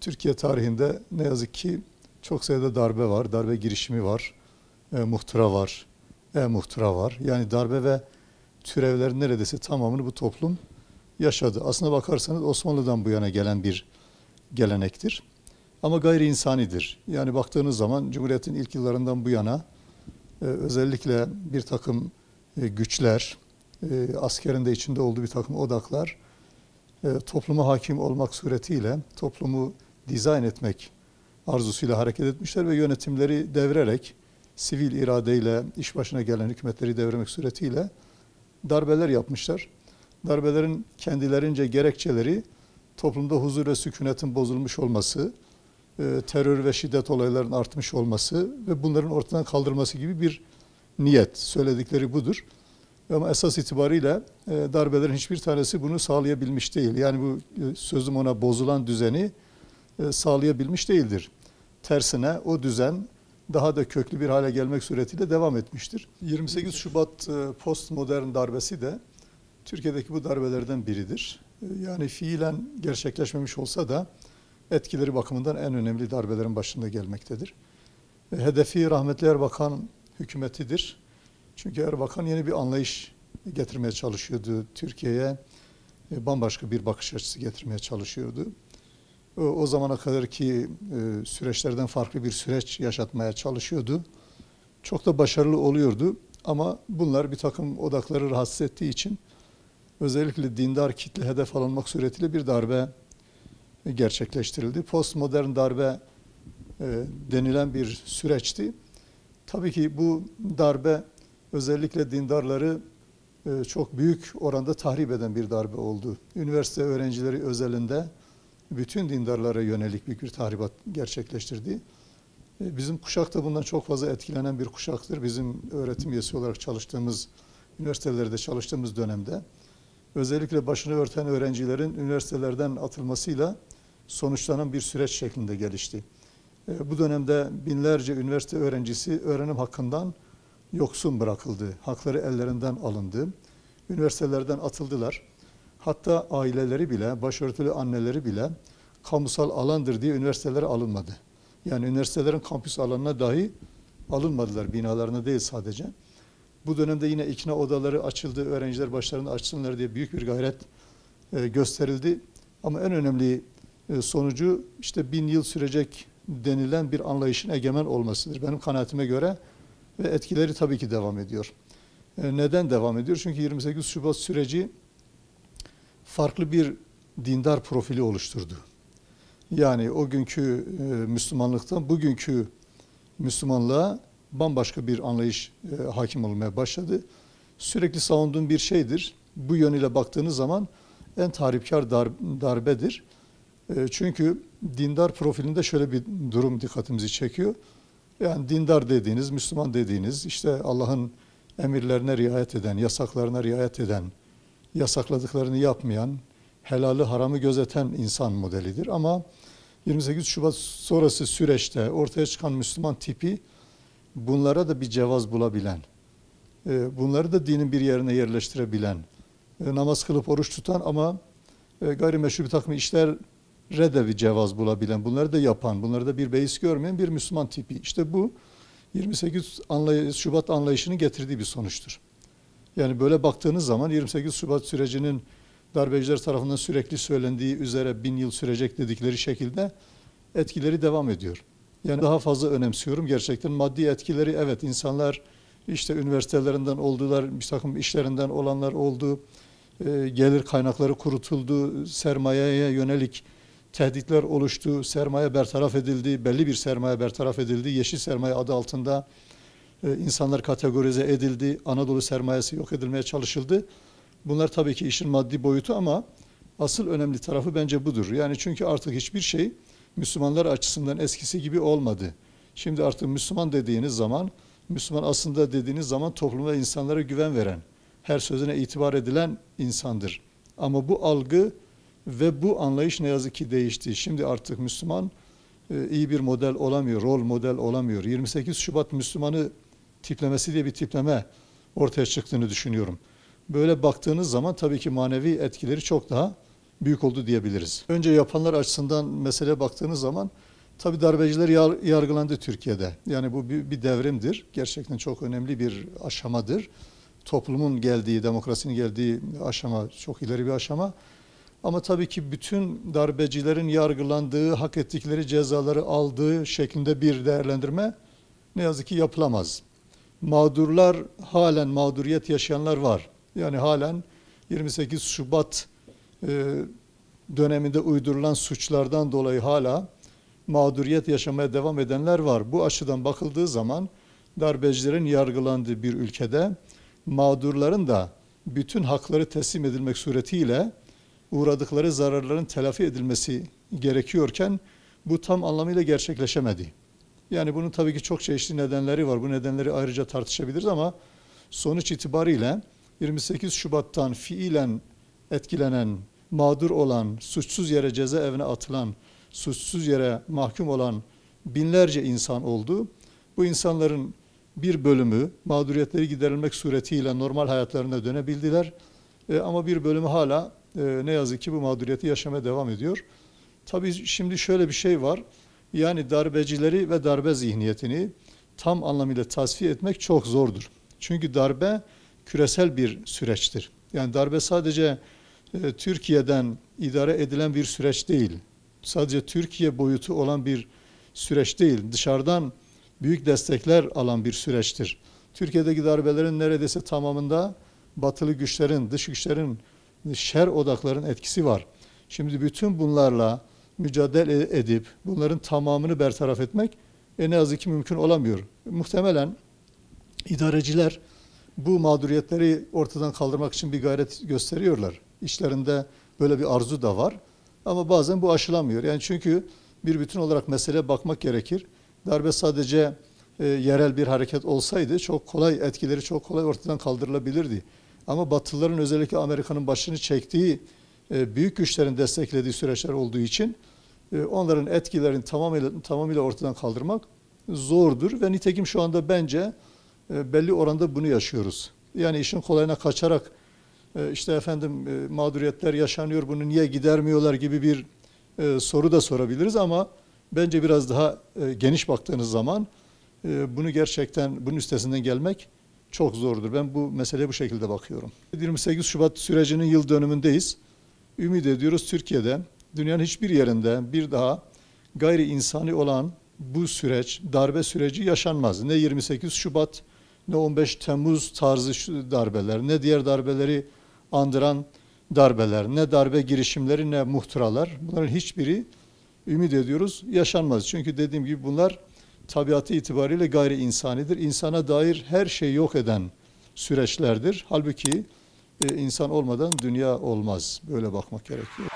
Türkiye tarihinde ne yazık ki çok sayıda darbe var, darbe girişimi var, muhtıra var, muhtıra var. Yani darbe ve türevlerin neredeyse tamamını bu toplum yaşadı. Aslına bakarsanız Osmanlı'dan bu yana gelen bir gelenektir. Ama gayri insanidir. Yani baktığınız zaman Cumhuriyet'in ilk yıllarından bu yana özellikle bir takım güçler, askerin de içinde olduğu bir takım odaklar topluma hakim olmak suretiyle toplumu dizayn etmek arzusuyla hareket etmişler ve yönetimleri devrerek sivil iradeyle iş başına gelen hükümetleri devirmek suretiyle darbeler yapmışlar. Darbelerin kendilerince gerekçeleri toplumda huzur ve sükunetin bozulmuş olması, terör ve şiddet olaylarının artmış olması ve bunların ortadan kaldırılması gibi bir niyet. Söyledikleri budur. Ama esas itibariyle darbelerin hiçbir tanesi bunu sağlayabilmiş değil. Yani bu sözüm ona bozulan düzeni sağlayabilmiş değildir. Tersine o düzen daha da köklü bir hale gelmek suretiyle devam etmiştir. 28 Şubat postmodern darbesi de Türkiye'deki bu darbelerden biridir. Yani fiilen gerçekleşmemiş olsa da etkileri bakımından en önemli darbelerin başında gelmektedir. Hedefi rahmetli Erbakan hükümetidir. Çünkü Erbakan yeni bir anlayış getirmeye çalışıyordu. Türkiye'ye bambaşka bir bakış açısı getirmeye çalışıyordu. O zamana kadarki süreçlerden farklı bir süreç yaşatmaya çalışıyordu. Çok da başarılı oluyordu ama bunlar bir takım odakları rahatsız ettiği için özellikle dindar kitle hedef alınmak suretiyle bir darbe gerçekleştirildi. Postmodern darbe denilen bir süreçti. Tabii ki bu darbe özellikle dindarları çok büyük oranda tahrip eden bir darbe oldu. Üniversite öğrencileri özelinde bütün dindarlara yönelik büyük bir tahribat gerçekleştirdi. Bizim kuşak da bundan çok fazla etkilenen bir kuşaktır. Bizim öğretim üyesi olarak çalıştığımız, üniversitelerde çalıştığımız dönemde özellikle başını örten öğrencilerin üniversitelerden atılmasıyla sonuçlanan bir süreç şeklinde gelişti. Bu dönemde binlerce üniversite öğrencisi öğrenim hakkından yoksun bırakıldı. Hakları ellerinden alındı. Üniversitelerden atıldılar. Hatta aileleri bile, başörtülü anneleri bile kamusal alandır diye üniversitelere alınmadı. Yani üniversitelerin kampüs alanına dahi alınmadılar, binalarına değil sadece. Bu dönemde yine ikna odaları açıldı, öğrenciler başlarını açsınlar diye büyük bir gayret gösterildi. Ama en önemli sonucu işte 1000 yıl sürecek denilen bir anlayışın egemen olmasıdır. Benim kanaatime göre ve etkileri tabii ki devam ediyor. Neden devam ediyor? Çünkü 28 Şubat süreci farklı bir dindar profili oluşturdu. Yani o günkü Müslümanlıktan bugünkü Müslümanlığa bambaşka bir anlayış hakim olmaya başladı. Sürekli savunduğum bir şeydir. Bu yönüyle baktığınız zaman en tahripkar darbedir. Çünkü dindar profilinde şöyle bir durum dikkatimizi çekiyor. Yani dindar dediğiniz, Müslüman dediğiniz, işte Allah'ın emirlerine riayet eden, yasaklarına riayet eden, yasakladıklarını yapmayan, helali haramı gözeten insan modelidir. Ama 28 Şubat sonrası süreçte ortaya çıkan Müslüman tipi bunlara da bir cevaz bulabilen, bunları da dinin bir yerine yerleştirebilen, namaz kılıp oruç tutan ama gayrimeşru bir takım işlere de bir cevaz bulabilen, bunları da yapan, bunları da bir beis görmeyen bir Müslüman tipi. İşte bu 28 Şubat anlayışının getirdiği bir sonuçtur. Yani böyle baktığınız zaman 28 Şubat sürecinin darbeciler tarafından sürekli söylendiği üzere 1000 yıl sürecek dedikleri şekilde etkileri devam ediyor. Yani daha fazla önemsiyorum gerçekten maddi etkileri. Evet, insanlar işte üniversitelerinden oldular, bir takım işlerinden olanlar oldu, gelir kaynakları kurutuldu, sermayeye yönelik tehditler oluştu, sermaye bertaraf edildi, belli bir sermaye bertaraf edildi, yeşil sermaye adı altında insanlar kategorize edildi, Anadolu sermayesi yok edilmeye çalışıldı. Bunlar tabii ki işin maddi boyutu ama asıl önemli tarafı bence budur. Yani çünkü artık hiçbir şey Müslümanlar açısından eskisi gibi olmadı. Şimdi artık Müslüman dediğiniz zaman, Müslüman aslında dediğiniz zaman topluma, insanlara güven veren, her sözüne itibar edilen insandır. Ama bu algı ve bu anlayış ne yazık ki değişti. Şimdi artık Müslüman iyi bir model olamıyor, rol model olamıyor. 28 Şubat Müslümanı tiplemesi diye bir tipleme ortaya çıktığını düşünüyorum. Böyle baktığınız zaman tabii ki manevi etkileri çok daha büyük oldu diyebiliriz. Önce yapanlar açısından meseleye baktığınız zaman tabii darbeciler yargılandı Türkiye'de. Yani bu bir devrimdir. Gerçekten çok önemli bir aşamadır. Toplumun geldiği, demokrasinin geldiği aşama çok ileri bir aşama. Ama tabii ki bütün darbecilerin yargılandığı, hak ettikleri cezaları aldığı şeklinde bir değerlendirme ne yazık ki yapılamaz. Mağdurlar, halen mağduriyet yaşayanlar var. Yani halen 28 Şubat döneminde uydurulan suçlardan dolayı hala mağduriyet yaşamaya devam edenler var. Bu açıdan bakıldığı zaman darbecilerin yargılandığı bir ülkede mağdurların da bütün hakları teslim edilmek suretiyle uğradıkları zararların telafi edilmesi gerekiyorken bu tam anlamıyla gerçekleşemedi. Yani bunun tabii ki çok çeşitli nedenleri var. Bu nedenleri ayrıca tartışabiliriz ama sonuç itibariyle 28 Şubat'tan fiilen etkilenen, mağdur olan, suçsuz yere cezaevine atılan, suçsuz yere mahkum olan binlerce insan oldu. Bu insanların bir bölümü mağduriyetleri giderilmek suretiyle normal hayatlarına dönebildiler. Ama bir bölümü hala ne yazık ki bu mağduriyeti yaşamaya devam ediyor. Tabii şimdi şöyle bir şey var. Yani darbecileri ve darbe zihniyetini tam anlamıyla tasfiye etmek çok zordur. Çünkü darbe küresel bir süreçtir. Yani darbe sadece Türkiye'den idare edilen bir süreç değil. Sadece Türkiye boyutu olan bir süreç değil. Dışarıdan büyük destekler alan bir süreçtir. Türkiye'deki darbelerin neredeyse tamamında batılı güçlerin, dış güçlerin, şer odakların etkisi var. Şimdi bütün bunlarla mücadele edip bunların tamamını bertaraf etmek ne yazık ki mümkün olamıyor. Muhtemelen idareciler bu mağduriyetleri ortadan kaldırmak için bir gayret gösteriyorlar. İşlerinde böyle bir arzu da var. Ama bazen bu aşılamıyor. Yani çünkü bir bütün olarak meseleye bakmak gerekir. Darbe sadece yerel bir hareket olsaydı çok kolay, etkileri çok kolay ortadan kaldırılabilirdi. Ama Batılıların özellikle Amerika'nın başını çektiği büyük güçlerin desteklediği süreçler olduğu için onların etkilerini tamamıyla ortadan kaldırmak zordur ve nitekim şu anda bence belli oranda bunu yaşıyoruz. Yani işin kolayına kaçarak işte efendim mağduriyetler yaşanıyor, bunu niye gidermiyorlar gibi bir soru da sorabiliriz ama bence biraz daha geniş baktığınız zaman bunu gerçekten bunun üstesinden gelmek çok zordur. Ben bu meseleye bu şekilde bakıyorum. 28 Şubat sürecinin yıl dönümündeyiz. Ümit ediyoruz Türkiye'de, dünyanın hiçbir yerinde bir daha gayri insani olan bu süreç, darbe süreci yaşanmaz. Ne 28 Şubat, ne 15 Temmuz tarzı darbeler, ne diğer darbeleri andıran darbeler, ne darbe girişimleri, ne muhtıralar. Bunların hiçbiri ümit ediyoruz yaşanmaz. Çünkü dediğim gibi bunlar tabiatı itibariyle gayri insanidir. İnsana dair her şeyi yok eden süreçlerdir. Halbuki insan olmadan dünya olmaz. Böyle bakmak gerekiyor.